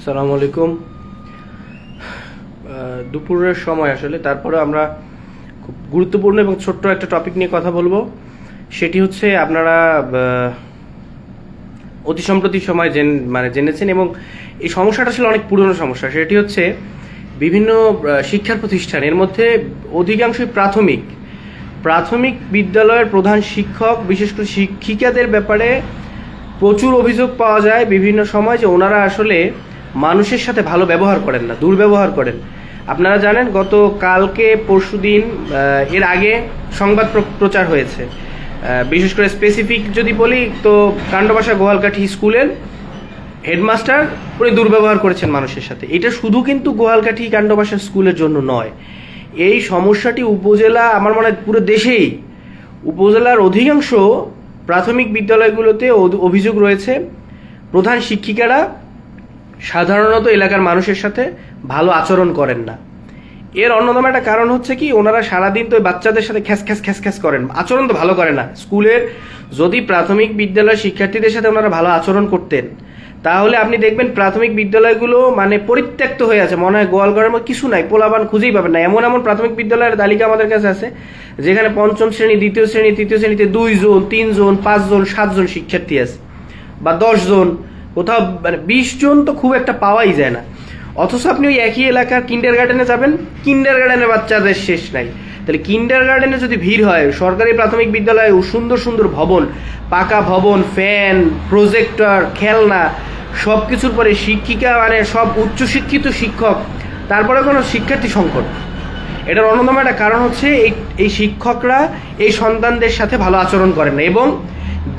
আসসালামু আলাইকুম। দুপুরের সময় আসলে, তারপরে আমরা খুব গুরুত্বপূর্ণ এবং ছোট্ট একটা টপিক নিয়ে কথা বলবো। সেটি হচ্ছে, আপনারা অতি সম্প্রতি সময় জেনেছেন, এবং এই সমস্যাটা আসলে অনেক পুরনো সমস্যা। সেটি হচ্ছে বিভিন্ন শিক্ষার প্রতিষ্ঠান, এর মধ্যে অধিকাংশই প্রাথমিক বিদ্যালয়ের প্রধান শিক্ষক, বিশেষ করে শিক্ষিকাদের ব্যাপারে প্রচুর অভিযোগ পাওয়া যায় বিভিন্ন সময় যে ওনারা আসলে মানুষের সাথে ভালো ব্যবহার করেন না, দুর্ব্যবহার করেন। আপনারা জানেন, গত কালকে পরশুদিন এর আগে সংবাদ প্রচার হয়েছে, বিশেষ করে স্পেসিফিক যদি বলি তো কাণ্ডবাসা গোয়ালকাঠি স্কুলের হেডমাস্টার উনি দুর্ব্যবহার করেছেন মানুষের সাথে। এটা শুধু কিন্তু গোয়ালকাঠি কাণ্ডবাসা স্কুলের জন্য নয়, এই সমস্যাটি উপজেলা, আমার মনে হয় পুরো দেশেই উপজেলার অধিকাংশ প্রাথমিক বিদ্যালয়গুলোতে অভিযোগ রয়েছে। প্রধান শিক্ষিকারা সাধারণত এলাকার মানুষের সাথে ভালো আচরণ করেন না। এর অন্যতম একটা কারণ হচ্ছে কি, ওনারা সারাদিন তো বাচ্চাদের সাথে খ্যাস করেন, আচরণ তো ভালো করে না। স্কুলের যদি প্রাথমিক বিদ্যালয়ের শিক্ষার্থীদের সাথে ওনারা ভালো আচরণ করতেন, তাহলে আপনি দেখবেন প্রাথমিক বিদ্যালয়গুলো পরিত্যক্ত হয়ে আছে, মনে হয় গোয়ালঘরের মধ্যে কিছু নাই, পোলাপান খুঁজেই পাবেন না। এমন প্রাথমিক বিদ্যালয়ের তালিকা আমাদের কাছে আছে যেখানে পঞ্চম শ্রেণী, দ্বিতীয় শ্রেণী, তৃতীয় শ্রেণীতে 2 জন, 3 জন, 5 জন, 7 জন শিক্ষার্থী আছে, বা 10 জন, কোথাও 20 জন তো খুব একটা পাওয়াই যায় না। অথচ আপনি ওই একই এলাকার কিন্ডার গার্ডেনে যাবেন, কিন্ডার গার্ডেনের বাচ্চাদের শেষ নাই। তাহলে কিন্ডার গার্ডেনে যদি ভিড় হয়, সরকারি প্রাথমিক বিদ্যালয়ে সুন্দর সুন্দর ভবন, পাকা ভবন, ফ্যান, প্রজেক্টর, খেলনা, সব কিছুর পরে শিক্ষিকা, সব উচ্চশিক্ষিত শিক্ষক, তারপরে কোনো শিক্ষার্থী সংকট। এটার অন্যতম একটা কারণ হচ্ছে এই শিক্ষকরা এই সন্তানদের সাথে ভালো আচরণ করেন না, এবং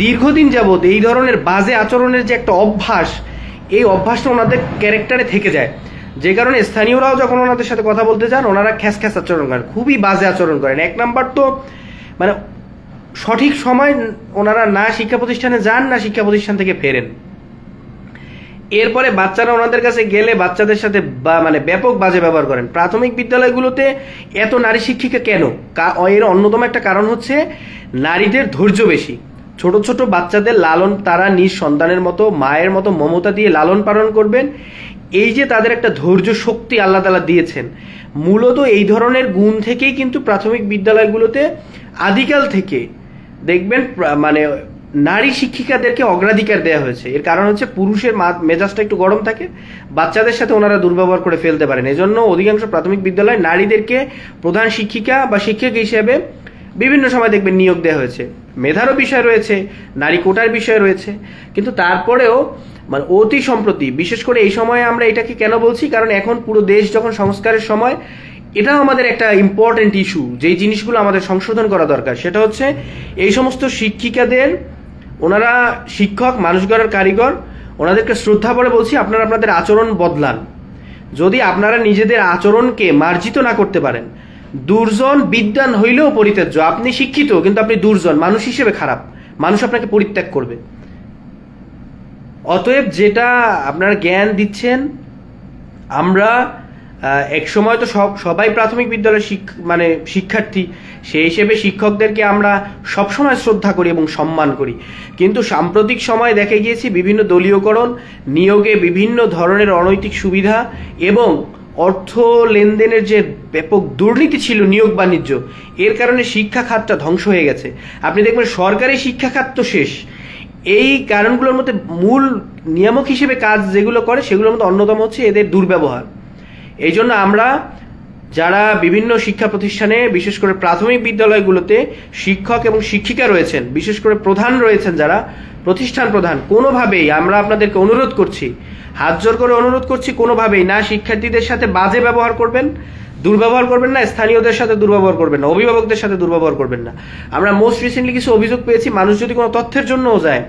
দীর্ঘদিন যাবৎ এই ধরনের বাজে আচরণের যে একটা অভ্যাস, এই অভ্যাসটা ওনাদের ক্যারেক্টারে থেকে যায়, যে কারণে স্থানীয়রাও যখন ওনাদের সাথে কথা বলতে যান, ওনারা খ্যাস আচরণ করেন, খুবই বাজে আচরণ করেন। এক নাম্বার তো সঠিক সময় ওনারা না শিক্ষা প্রতিষ্ঠানে যান, না শিক্ষা প্রতিষ্ঠান থেকে ফেরেন। এরপরে বাচ্চারা ওনাদের কাছে গেলে বাচ্চাদের সাথে ব্যাপক বাজে ব্যবহার করেন। প্রাথমিক বিদ্যালয়গুলোতে এত নারী শিক্ষিকা কেন? এর অন্যতম একটা কারণ হচ্ছে নারীদের ধৈর্য বেশি। ছোট ছোট বাচ্চাদের লালন তারা নিজ সন্তানের মতো, মায়ের মতো মমতা দিয়ে লালন পালন করবেন। এই যে তাদের একটা ধৈর্য শক্তি আল্লাহ তাআলা দিয়েছেন, মূলত এই ধরনের গুণ থেকেই কিন্তু প্রাথমিক বিদ্যালয়গুলোতে আদিকাল থেকে দেখবেন নারী শিক্ষিকাদেরকে অগ্রাধিকার দেওয়া হয়েছে। এর কারণ হচ্ছে পুরুষের মেজাজটা একটু গরম থাকে, বাচ্চাদের সাথে ওনারা দুর্ব্যবহার করে ফেলতে পারেন। এজন্য অধিকাংশ প্রাথমিক বিদ্যালয়ে নারীদেরকে প্রধান শিক্ষিকা বা শিক্ষক হিসেবে বিভিন্ন সময় দেখবেন নিয়োগ দেওয়া হয়েছে। মেধারও বিষয় রয়েছে, নারী কোটার বিষয় রয়েছে, কিন্তু তারপরেও অতি সম্প্রতি, বিশেষ করে এই সময়ে আমরা এটাকে কেন বলছি, কারণ এখন পুরো দেশ যখন সংস্কারের সময়, এটাও আমাদের একটা ইম্পর্টেন্ট ইস্যু, যেই জিনিসগুলো আমাদের সংশোধন করা দরকার। সেটা হচ্ছে এই সমস্ত শিক্ষিকাদের, ওনারা শিক্ষক, মানুষ গড়ার কারিগর, ওনাদেরকে শ্রদ্ধা করে বলছি, আপনারা আপনাদের আচরণ বদলান। যদি আপনারা নিজেদের আচরণকে মার্জিত না করতে পারেন, দুর্জন বিদ্বান হইলেও পরিত্যাজ্য। আপনি শিক্ষিত কিন্তু আপনি দুর্জন, মানুষ হিসেবে খারাপ, মানুষ আপনাকে পরিত্যাগ করবে। অতএব যেটা আপনারা জ্ঞান দিচ্ছেন, আমরা এক সময় তো সবাই প্রাথমিক বিদ্যালয়ের শিক্ষার্থী, সেই হিসেবে শিক্ষকদেরকে আমরা সবসময় শ্রদ্ধা করি এবং সম্মান করি। কিন্তু সাম্প্রতিক সময় দেখা গিয়েছে বিভিন্ন দলীয়করণ, নিয়োগে বিভিন্ন ধরনের অনৈতিক সুবিধা এবং অর্থ লেনদেনের যে ব্যাপক দুর্নীতি ছিল নিয়োগ বাণিজ্য, এর কারণে শিক্ষা খাতটা ধ্বংস হয়ে গেছে। আপনি দেখবেন সরকারি শিক্ষা খাত তো শেষ। এই কারণগুলোর মধ্যে মূল নিয়ামক হিসেবে কাজ যেগুলো করে, সেগুলোর মধ্যে অন্যতম হচ্ছে এদের দুর্ব্যবহার। এই জন্য আমরা যারা বিভিন্ন শিক্ষা প্রতিষ্ঠানে, বিশেষ করে প্রাথমিক বিদ্যালয়গুলোতে শিক্ষক এবং শিক্ষিকা রয়েছেন, বিশেষ করে প্রধান রয়েছেন যারা প্রতিষ্ঠান প্রধান, কোনোভাবেই আমরা আপনাদেরকে অনুরোধ করছি, হাত জোর করে অনুরোধ করছি, কোনোভাবেই না শিক্ষার্থীদের সাথে বাজে ব্যবহার করবেন, দুর্ব্যবহার করবেন না, স্থানীয়দের সাথে দুর্ব্যবহার করবেন না, অভিভাবকদের সাথে দুর্ব্যবহার করবেন না। আমরা মোস্ট রিসেন্টলি কিছু অভিযোগ পেয়েছি, মানুষ যদি কোনো তথ্যের জন্যও যায়,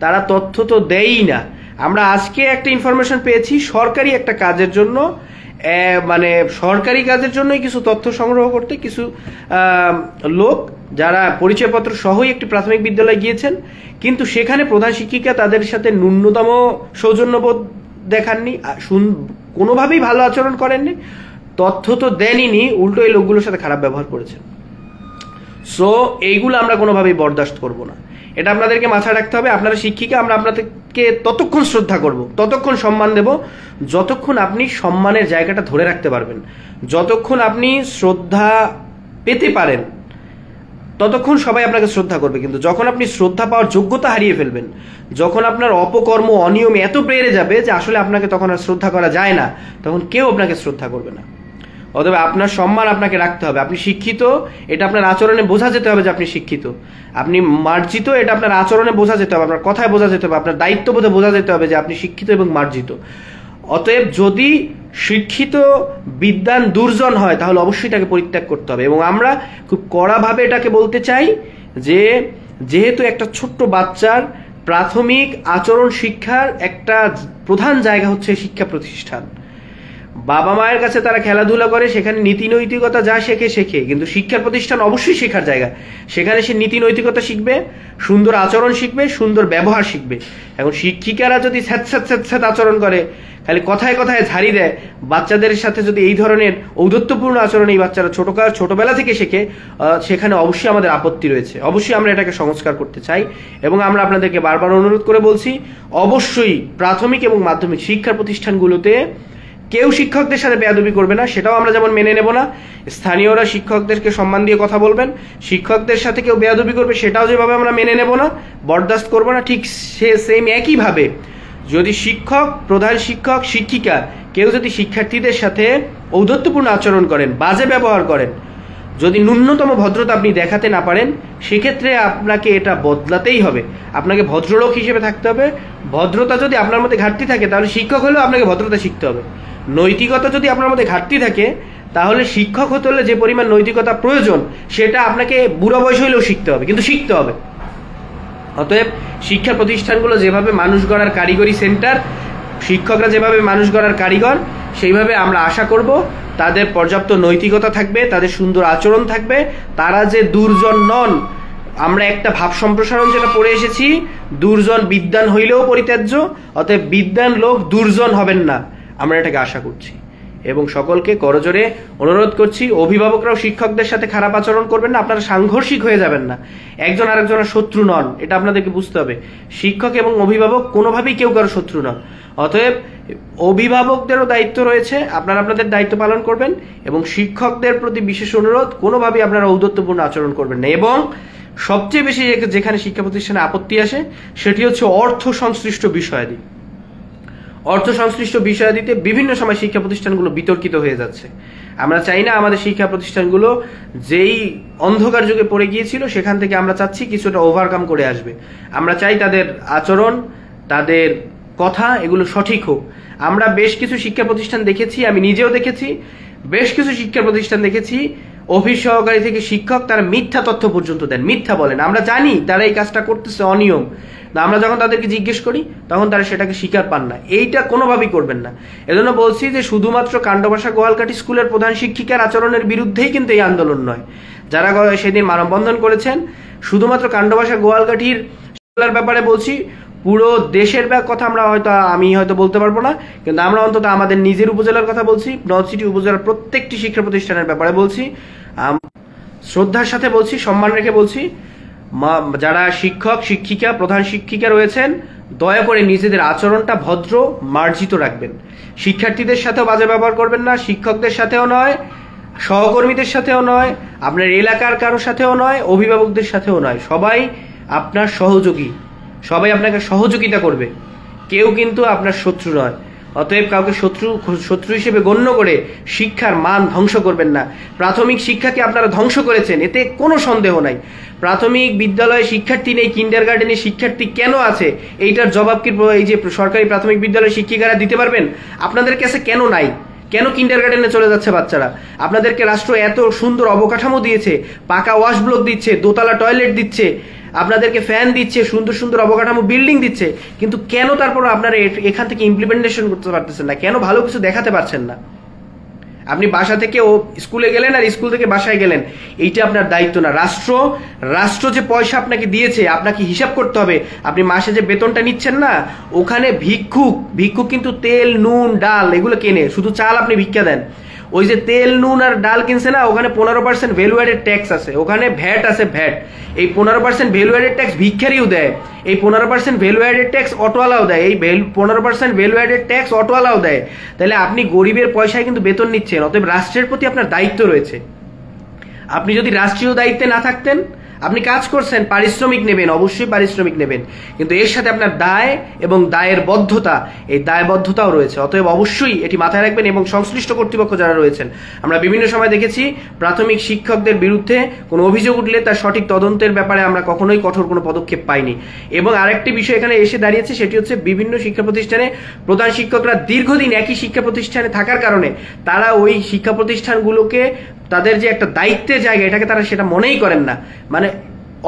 তারা তথ্য তো দেয়ই না। আমরা আজকে একটা ইনফরমেশন পেয়েছি, সরকারি একটা কাজের জন্য, সরকারি কাজের জন্যই কিছু তথ্য সংগ্রহ করতে কিছু লোক, যারা পরিচয়পত্র সহই একটি প্রাথমিক বিদ্যালয়ে গিয়েছেন, কিন্তু সেখানে প্রধান শিক্ষিকা তাদের সাথে ন্যূনতম সৌজন্যবোধ দেখাননি, কোনোভাবেই ভালো আচরণ করেননি, তথ্য তো দেনইনি, উল্টো এই লোকগুলোর সাথে খারাপ ব্যবহার করেছেন। সো এইগুলো আমরা কোনোভাবেই বরদাস্ত করব না। এটা আপনাদেরকে মাথায় রাখতে হবে। আপনারা শিক্ষিকা, আমরা আপনাদেরকে ততক্ষণ শ্রদ্ধা করব, ততক্ষণ সম্মান দেব যতক্ষণ আপনি সম্মানের জায়গাটা ধরে রাখতে পারবেন। যতক্ষণ আপনি শ্রদ্ধা পেতে পারেন ততক্ষণ সবাই আপনাকে শ্রদ্ধা করবে। কিন্তু যখন আপনি শ্রদ্ধা পাওয়ার যোগ্যতা হারিয়ে ফেলবেন, যখন আপনার অপকর্ম অনিয়ম এত বেড়ে যাবে যে আসলে আপনাকে তখন আর শ্রদ্ধা করা যায় না, তখন কেউ আপনাকে শ্রদ্ধা করবে না। অতএব আপনার সম্মান আপনাকে রাখতে হবে। আপনি শিক্ষিত, এটা আপনার আচরণে বোঝা যেতে হবে যে আপনি শিক্ষিত। আপনি মার্জিত, এটা আপনার আচরণে বোঝা যেতে হবে, আপনার কথায় বোঝা যেতে হবে, আপনার দায়িত্ববোধে বোঝা যেতে হবে যে আপনি শিক্ষিত এবং মার্জিত। অতএব যদি শিক্ষিত বিদ্বান দুর্জন হয় তাহলে অবশ্যই তাকে পরিত্যাগ করতে হবে। এবং আমরা খুব কড়াভাবে এটাকে বলতে চাই যে যেহেতু একটা ছোট্ট বাচ্চার প্রাথমিক আচরণ শিক্ষার একটা প্রধান জায়গা হচ্ছে শিক্ষা প্রতিষ্ঠান। বাবা মায়ের কাছে তারা খেলাধুলা করে, সেখানে নীতি নৈতিকতা যা শেখে, কিন্তু শিক্ষার প্রতিষ্ঠান অবশ্যই শেখার জায়গা। সেখানে সে নীতি নৈতিকতা শিখবে, সুন্দর আচরণ শিখবে, সুন্দর ব্যবহার শিখবে। এখন শিক্ষিকারা যদি স্যাঁত আচরণ করে, খালি কথায় কথায় ঝাড়ি দেয়, বাচ্চাদের সাথে যদি এই ধরনের ঔদ্ধত্যপূর্ণ আচরণ এই বাচ্চারা ছোটবেলা থেকে শেখে, সেখানে অবশ্যই আমাদের আপত্তি রয়েছে। অবশ্যই আমরা এটাকে সংস্কার করতে চাই এবং আমরা আপনাদেরকে বারবার অনুরোধ করে বলছি, অবশ্যই প্রাথমিক এবং মাধ্যমিক শিক্ষা প্রতিষ্ঠানগুলোতে কেউ শিক্ষকদের সাথে বেয়াদবি করবে না, সেটাও আমরা যেমন মেনে নেব না। স্থানীয়রা শিক্ষকদেরকে সম্মান দিয়ে কথা বলবেন, শিক্ষকদের সাথে কেউ বেয়াদবি করবে সেটাও যেভাবে আমরা মেনে নেব না, বরদাস্ত করবো না, ঠিক সেম একইভাবে যদি শিক্ষক, প্রধান শিক্ষক, শিক্ষিকা কেউ যদি শিক্ষার্থীদের সাথে ঔদ্ধত্যপূর্ণ আচরণ করেন, বাজে ব্যবহার করেন, যদি ন্যূনতম ভদ্রতা আপনি দেখাতে না পারেন, সেক্ষেত্রে আপনাকে এটা বদলাতেই হবে। আপনাকে ভদ্রলোক হিসেবে থাকতে হবে। ভদ্রতা যদি আপনার মধ্যে ঘাটতি থাকে তাহলে শিক্ষক হলেও আপনাকে ভদ্রতা শিখতে হবে। নৈতিকতা যদি আপনার মধ্যে ঘাটতি থাকে তাহলে শিক্ষক হতে হলে যে পরিমাণ নৈতিকতা প্রয়োজন সেটা আপনাকে বুড়ো বয়স হলেও শিখতে হবে, কিন্তু শিখতে হবে। অতএব শিক্ষা প্রতিষ্ঠানগুলো যেভাবে মানুষ গড়ার কারিগরি সেন্টার, শিক্ষকরা যেভাবে মানুষ গড়ার কারিগর, সেইভাবে আমরা আশা করব তাদের পর্যাপ্ত নৈতিকতা থাকবে, তাদের সুন্দর আচরণ থাকবে, তারা যে দুর্জন নন। আমরা একটা ভাব সম্প্রসারণ যেটা পড়ে এসেছি, দুর্জন বিদ্বান হইলেও পরিত্যাজ্য, অতএব বিদ্বান লোক দুর্জন হবেন না, আমরা এটাকে আশা করছি। এবং সকলকে করজোরে অনুরোধ করছি, অভিভাবকরাও শিক্ষকদের সাথে খারাপ আচরণ করবেন না, আপনারা সাংঘর্ষিক হয়ে যাবেন না, একজন আরেকজনের শত্রু নন, এটা আপনাদেরকে বুঝতে হবে। শিক্ষক এবং অভিভাবক কোনোভাবেই কেউ কারো শত্রু নন। অতএব অভিভাবকদেরও দায়িত্ব রয়েছে, আপনারা আপনাদের দায়িত্ব পালন করবেন। এবং শিক্ষকদের প্রতি বিশেষ অনুরোধ, কোনোভাবেই আপনারা ঔদ্ধত্যপূর্ণ আচরণ করবেন না। এবং সবচেয়ে বেশি যেখানে শিক্ষা প্রতিষ্ঠানে আপত্তি আসে সেটি হচ্ছে অর্থ সংশ্লিষ্ট বিষয়াদি। অর্থ সংশ্লিষ্ট বিষয়াদিতে বিভিন্ন সময় শিক্ষা প্রতিষ্ঠানগুলো বিতর্কিত হয়ে যাচ্ছে। আমরা চাই না আমাদের শিক্ষা প্রতিষ্ঠানগুলো যেই অন্ধকার যুগে পড়ে গিয়েছিল সেখান থেকে আমরা চাচ্ছি কিছুটা ওভারকাম করে আসবে। আমরা চাই তাদের আচরণ, তাদের কথা এগুলো সঠিক হোক। আমরা বেশ কিছু শিক্ষা প্রতিষ্ঠান দেখেছি, আমি নিজেও দেখেছি, বেশ কিছু শিক্ষা প্রতিষ্ঠান দেখেছি অফিস সহকারী থেকে শিক্ষক তারা মিথ্যা তথ্য পর্যন্ত দেন, মিথ্যা বলেন। আমরা জানি তারা এই কাজটা করতেছে অনিয়ম, আমরা যখন তাদেরকে জিজ্ঞেস করি তখন তারা সেটাকে স্বীকার পান না। এইটা কোনোভাবেই করবেন না। এজন্য বলছি যে শুধুমাত্র কাণ্ডবাসা গোয়ালকাঠি স্কুলের প্রধান শিক্ষিকার আচরণের বিরুদ্ধেই কিন্তু এই আন্দোলন নয়। যারা সেদিন মানববন্ধন করেছেন শুধুমাত্র কাণ্ডবাসা গোয়ালকাঠির ব্যাপারে বলছি, পুরো দেশের কথা আমি হয়তো বলতে পারবো না, কিন্তু আমরা অন্তত আমাদের নিজের উপজেলার কথা বলছি, নর্থ সিটি উপজেলার প্রত্যেকটি শিক্ষা প্রতিষ্ঠানের ব্যাপারে বলছি, শ্রদ্ধার সাথে বলছি, সম্মান রেখে বলছি, যারা শিক্ষক, শিক্ষিকা, প্রধান শিক্ষিকা রয়েছেন দয়া করে নিজেদের আচরণটা ভদ্র মার্জিত রাখবেন। শিক্ষার্থীদের সাথেও বাজে ব্যবহার করবেন না, শিক্ষকদের সাথেও নয়, সহকর্মীদের সাথেও নয়, আপনার এলাকার কারোর সাথেও নয়, অভিভাবকদের সাথেও নয়। সবাই আপনার সহযোগী, সবাই আপনাকে সহযোগিতা করবে, কেউ কিন্তু আপনার শত্রু নয়। অতএব কাউকে শত্রু হিসেবে গণ্য করে শিক্ষার মান ধ্বংস করবেন না। প্রাথমিক শিক্ষাকে আপনারা ধ্বংস করেছেন, এতে কোনো সন্দেহ নাই। প্রাথমিক বিদ্যালয়ে শিক্ষার্থী নেই, কিন্ডারগার্টেনে শিক্ষার্থী কেন আছে এইটার জবাব কি এই যে সরকারি প্রাথমিক বিদ্যালয়ের শিক্ষিকারা দিতে পারবেন? আপনাদের কাছে কেন নাই? কেন কিন্ডারগার্টেনে চলে যাচ্ছে বাচ্চারা? আপনাদেরকে রাষ্ট্র এত সুন্দর অবকাঠামো দিয়েছে, পাকা ওয়াশ ব্লক দিচ্ছে, দোতলা টয়লেট দিচ্ছে, আপনাদেরকে ফ্যান দিচ্ছে, সুন্দর সুন্দর অবকাঠামো বিল্ডিং দিচ্ছে, কিন্তু কেন তারপর আপনারা এখান থেকে ইমপ্লিমেন্টেশন করতে পারতেছেন না? কেন ভালো কিছু দেখাতে পারছেন না? আপনি বাসা থেকে স্কুলে গেলেন আর স্কুল থেকে বাসায় গেলেন, এইটা আপনার দায়িত্ব না। রাষ্ট্র যে পয়সা আপনাকে দিয়েছে আপনাকে হিসাব করতে হবে। আপনি মাসে যে বেতনটা নিচ্ছেন না, ওখানে ভিক্ষুক কিন্তু তেল, নুন, ডাল এগুলো কেনে, শুধু চাল আপনি ভিক্ষা দেন। ওই যে তেল নুন আর ডাল কিনছে না, ওখানে 15% ভ্যালু অ্যাডেড ট্যাক্স আছে, ওখানে ভ্যাট আছে, ভ্যাট। এই 15% ভ্যালু অ্যাডেড ট্যাক্স ভিক্ষারিও দেয়, এই 15% ভ্যালু অ্যাডেড ট্যাক্স অটোওয়ালাও দেয়, এই 15% ভ্যালু অ্যাডেড ট্যাক্স অটোওয়ালাও দেয়। তাহলে আপনি গরিবের পয়সায় কিন্তু বেতন নিচ্ছেন, অতএব রাষ্ট্রের প্রতি আপনার দায়িত্ব রয়েছে। আপনি যদি রাষ্ট্রীয় দায়িত্বে না থাকতেন, আপনি কাজ করছেন, পারিশ্রমিক নেবেন, অবশ্যই পারিশ্রমিক নেবেন, কিন্তু এর সাথে আপনার দায় এবং দায়ের বদ্ধতা, এই দায়বদ্ধতাও রয়েছে। অতএব অবশ্যই এটি মাথায় রাখবেন। এবং সংশ্লিষ্ট কর্তৃপক্ষ যারা রয়েছেন, আমরা বিভিন্ন সময় দেখেছি প্রাথমিক শিক্ষকদের বিরুদ্ধে কোনো অভিযোগ উঠলে তার সঠিক তদন্তের ব্যাপারে আমরা কখনোই কঠোর কোনো পদক্ষেপ পাইনি। এবং আরেকটি বিষয় এখানে এসে দাঁড়িয়েছে, সেটি হচ্ছে বিভিন্ন শিক্ষা প্রতিষ্ঠানে প্রধান শিক্ষকরা দীর্ঘদিন একই শিক্ষা প্রতিষ্ঠানে থাকার কারণে তারা ওই শিক্ষা প্রতিষ্ঠানগুলোকে তাদের যে একটা দায়িত্বের জায়গা, এটাকে তারা সেটা মনেই করেন না, মানে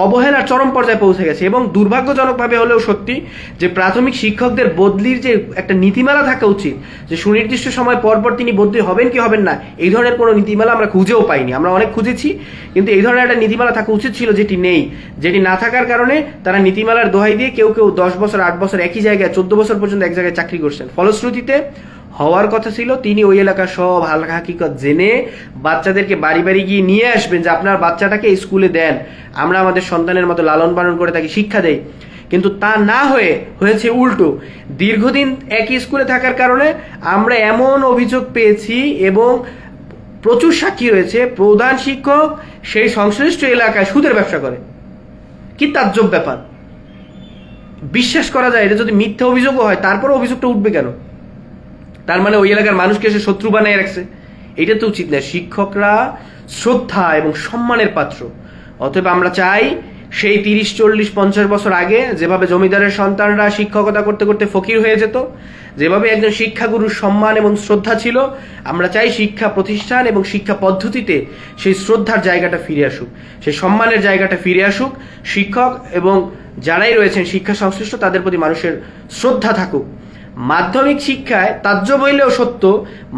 অবহেলার চরম পর্যায়ে পৌঁছে গেছে। এবং দুর্ভাগ্যজনকভাবে হলেও সত্যি যে প্রাথমিক শিক্ষকদের বদলির যে একটা নীতিমালা থাকা উচিত, যে সুনির্দিষ্ট সময় পরপর তিনি বদলি হবেন কি হবেন না, এই ধরনের কোনো নীতিমালা আমরা খুঁজেও পাইনি। আমরা অনেক খুঁজেছি, কিন্তু এই ধরনের একটা নীতিমালা থাকা উচিত ছিল, যেটি নেই। যেটি না থাকার কারণে তারা নীতিমালার দোহাই দিয়ে কেউ কেউ 10 বছর 8 বছর একই জায়গায়, 14 বছর পর্যন্ত এক জায়গায় চাকরি করছেন। ফলশ্রুতিতে হওয়ার কথা ছিল তিনি ওই এলাকার সব হাকিকত জেনে বাচ্চাদেরকে বাড়ি বাড়ি গিয়ে নিয়ে আসবেন, যে আপনার বাচ্চাটাকে স্কুলে দেন, আমরা আমাদের সন্তানের মতো লালন পালন করে তাকে শিক্ষা দেই। কিন্তু তা না হয়েছে উল্টো। দীর্ঘদিন একই স্কুলে থাকার কারণে আমরা এমন অভিযোগ পেয়েছি এবং প্রচুর সাক্ষী রয়েছে, প্রধান শিক্ষক সেই সংশ্লিষ্ট এলাকায় সুদের ব্যবসা করে। কি তাজ্জব ব্যাপার! বিশ্বাস করা যায়, এটা যদি মিথ্যা অভিযোগও হয়, তারপরে অভিযোগটা উঠবে কেন? তার মানে ওই এলাকার মানুষকে সে শত্রু বানিয়ে রাখছে। এটা তো উচিত না। শিক্ষকরা শ্রদ্ধা এবং সম্মানের পাত্র। অতএব আমরা চাই সেই 30, 40, 50 বছর আগে যেভাবে জমিদারের সন্তানরা শিক্ষকতা করতে করতে ফকির হয়ে যেত, যেভাবে একজন শিক্ষাগুরুর সম্মান এবং শ্রদ্ধা ছিল, আমরা চাই শিক্ষা প্রতিষ্ঠান এবং শিক্ষা পদ্ধতিতে সেই শ্রদ্ধার জায়গাটা ফিরে আসুক, সেই সম্মানের জায়গাটা ফিরে আসুক। শিক্ষক এবং যারাই রয়েছেন শিক্ষা সংশ্লিষ্ট, তাদের প্রতি মানুষের শ্রদ্ধা থাকুক। মাধ্যমিক শিক্ষায় তাজ্জব হইলেও সত্য,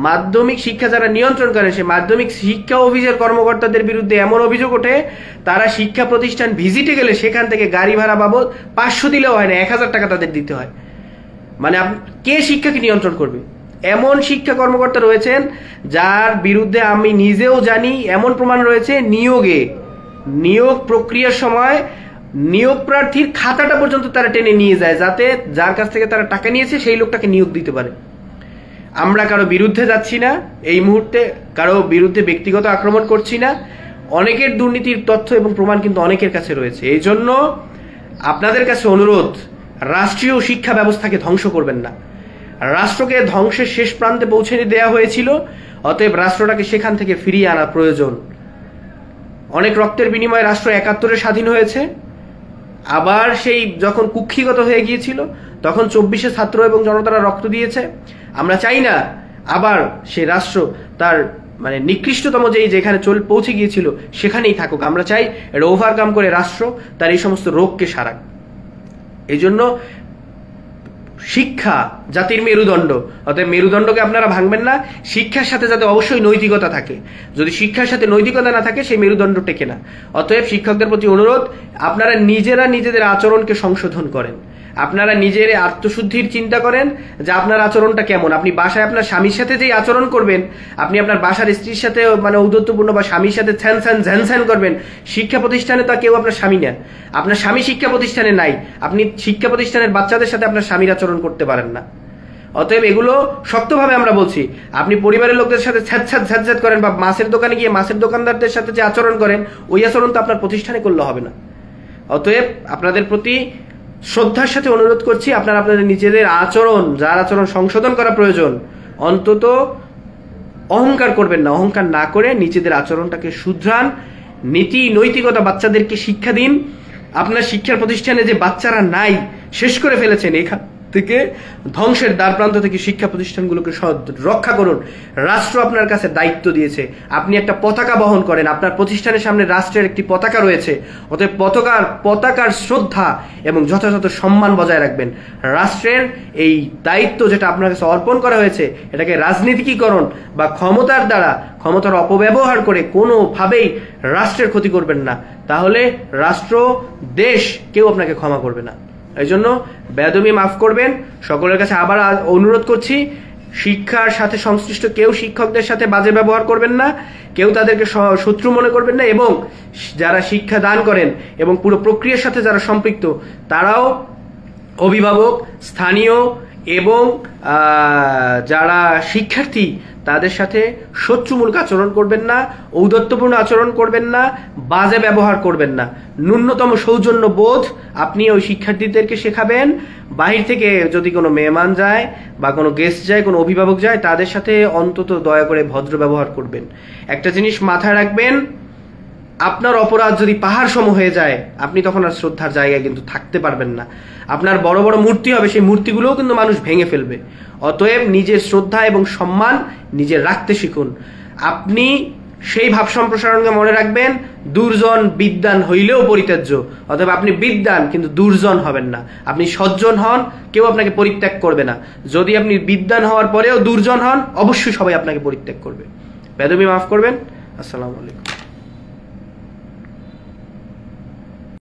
মাধ্যমিক শিক্ষা যারা নিয়ন্ত্রণ করেন, সেই মাধ্যমিক শিক্ষা অফিসের কর্মকর্তাদের বিরুদ্ধে এমন অভিযোগ ওঠে, তারা শিক্ষা প্রতিষ্ঠান ভিজিটে গেলে সেখান থেকে গাড়ি ভাড়া বাবদ 500 দিলেও হয় না, 1000 টাকা তাদের দিতে হয়। মানে কে শিক্ষাকে নিয়ন্ত্রণ করবে? এমন শিক্ষা কর্মকর্তা রয়েছেন যার বিরুদ্ধে আমি নিজেও জানি, এমন প্রমাণ রয়েছে, নিয়োগ প্রক্রিয়ার সময় নিয়োগ প্রার্থীর খাতাটা পর্যন্ত তারা টেনে নিয়ে যায়, যাতে যার কাছ থেকে তারা টাকা নিয়েছে সেই লোকটাকে নিয়োগ দিতে পারে। আমরা কারো বিরুদ্ধে যাচ্ছি না, এই মুহূর্তে কারো বিরুদ্ধে ব্যক্তিগত আক্রমণ করছি না। অনেকের দুর্নীতির তথ্য এবং প্রমাণ কিন্তু অনেকের কাছে রয়েছে। এই জন্য আপনাদের কাছে অনুরোধ, রাষ্ট্রীয় শিক্ষা ব্যবস্থাকে ধ্বংস করবেন না। রাষ্ট্রকে ধ্বংসের শেষ প্রান্তে পৌঁছে দেওয়া হয়েছিল, অতএব রাষ্ট্রটাকে সেখান থেকে ফিরিয়ে আনা প্রয়োজন। অনেক রক্তের বিনিময়ে রাষ্ট্র 71-এ স্বাধীন হয়েছে, আবার সেই যখন কুক্ষিগত হয়ে গিয়েছিল তখন 24-এ ছাত্র এবং জনতারা রক্ত দিয়েছে। আমরা চাই না আবার সে রাষ্ট্র তার মানে নিকৃষ্টতম যেখানে পৌঁছে গিয়েছিল সেখানেই থাকুক। আমরা চাই এটা ওভারকাম করে রাষ্ট্র তার এই সমস্ত রোগকে সারাক। এই জন্য শিক্ষা জাতির মেরুদণ্ড, অতএব মেরুদণ্ডকে আপনারা ভাঙবেন না। শিক্ষার সাথে যাতে অবশ্যই নৈতিকতা থাকে, যদি শিক্ষার সাথে নৈতিকতা না থাকে সেই মেরুদণ্ড টেকে না। অতএব শিক্ষকদের প্রতি অনুরোধ, আপনারা নিজেরা নিজেদের আচরণকে সংশোধন করেন, আপনারা নিজের আত্মশুদ্ধির চিন্তা করেন যে আপনার আচরণটা কেমন। আপনি বাসায় আপনার স্বামীর সাথে যেই আচরণ করবেন, আপনি আপনার বাসার স্ত্রীর সাথে মানে ঔদ্ধত্যপূর্ণ বা স্বামীর সাথে ঝ্যান করবেন, শিক্ষা প্রতিষ্ঠানে তো কেউ আপনার স্বামী না, আপনার স্বামী শিক্ষা প্রতিষ্ঠানে নাই, আপনি শিক্ষা প্রতিষ্ঠানের বাচ্চাদের সাথে আপনার স্বামীর আচরণ করতে পারেন না। অতএব এগুলো শক্তভাবে আমরা বলছি। আপনি পরিবারের লোকদের সাথে ছ্যাঁত করেন বা মাছের দোকানে গিয়ে মাছের দোকানদারদের সাথে যে আচরণ করেন, ওই আচরণ তো আপনার প্রতিষ্ঠানে করলে হবে না। অতএব আপনাদের প্রতি শ্রদ্ধার সাথে অনুরোধ করছি, আপনারা আপনাদের নিজেদের আচরণ, যার আচরণ সংশোধন করা প্রয়োজন, অন্তত অহংকার করবেন না। অহংকার না করে নিজেদের আচরণটাকে শুধরান, নীতি নৈতিকতা বাচ্চাদেরকে শিক্ষা দিন। আপনার শিক্ষার প্রতিষ্ঠানে যে বাচ্চারা নাই, শেষ করে ফেলেছেন, এখান থেকে ধ্বংসের দ্বার প্রান্ত থেকে শিক্ষা প্রতিষ্ঠানগুলোকে রক্ষা করুন। রাষ্ট্র আপনার কাছে দায়িত্ব দিয়েছে, আপনি একটা পতাকা বহন করেন, আপনার প্রতিষ্ঠানের সামনে রাষ্ট্রের একটি পতাকা রয়েছে। অতএব পতাকার শ্রদ্ধা এবং যথাযথ সম্মান বজায় রাখবেন। রাষ্ট্রের এই দায়িত্ব যেটা আপনার কাছে অর্পণ করা হয়েছে, এটাকে রাজনীতিকীকরণ বা ক্ষমতার অপব্যবহার করে কোনোভাবেই রাষ্ট্রের ক্ষতি করবেন না, তাহলে রাষ্ট্র, দেশ কেউ আপনাকে ক্ষমা করবে না। এই জন্য বেয়াদবি মাফ করবেন। সকলের কাছে আবার অনুরোধ করছি, শিক্ষার সাথে সংশ্লিষ্ট কেউ শিক্ষকদের সাথে বাজে ব্যবহার করবেন না, কেউ তাদেরকে শত্রু মনে করবেন না, এবং যারা শিক্ষা দান করেন এবং পুরো প্রক্রিয়ার সাথে যারা সম্পৃক্ত তারাও অভিভাবক, স্থানীয় এবং যারা শিক্ষার্থী তাদের সাথে শত্রুমূলক আচরণ করবেন না, ঔদ্ধত্যপূর্ণ আচরণ করবেন না, বাজে ব্যবহার করবেন না। ন্যূনতম সৌজন্য বোধ আপনি ওই শিক্ষার্থীদেরকে শেখাবেন। বাহির থেকে যদি কোনো মেহমান যায় বা কোনো গেস্ট যায়, কোনো অভিভাবক যায়, তাদের সাথে অন্তত দয়া করে ভদ্র ব্যবহার করবেন। একটা জিনিস মাথায় রাখবেন, আপনার অপরাধ যদি পাহাড় সম হয়ে যায়, আপনি তখন আর শ্রদ্ধার জায়গায় কিন্তু থাকতে পারবেন না। আপনার বড় বড় মূর্তি হবে, সেই মূর্তিগুলোও কিন্তু মানুষ ভেঙে ফেলবে। অতএব নিজের শ্রদ্ধা এবং সম্মান নিজে রাখতে শিখুন। আপনি সেই ভাব সম্প্রসারণকে মনে রাখবেন, দুর্জন বিদ্বান হইলেও পরিত্যাজ্য। অতএব আপনি বিদ্বান কিন্তু দুর্জন হবেন না। আপনি সজ্জন হন, কেউ আপনাকে পরিত্যাগ করবে না। যদি আপনি বিদ্বান হওয়ার পরেও দুর্জন হন, অবশ্যই সবাই আপনাকে পরিত্যাগ করবে। বেদবি মাফ করবেন। আসসালামু আলাইকুম।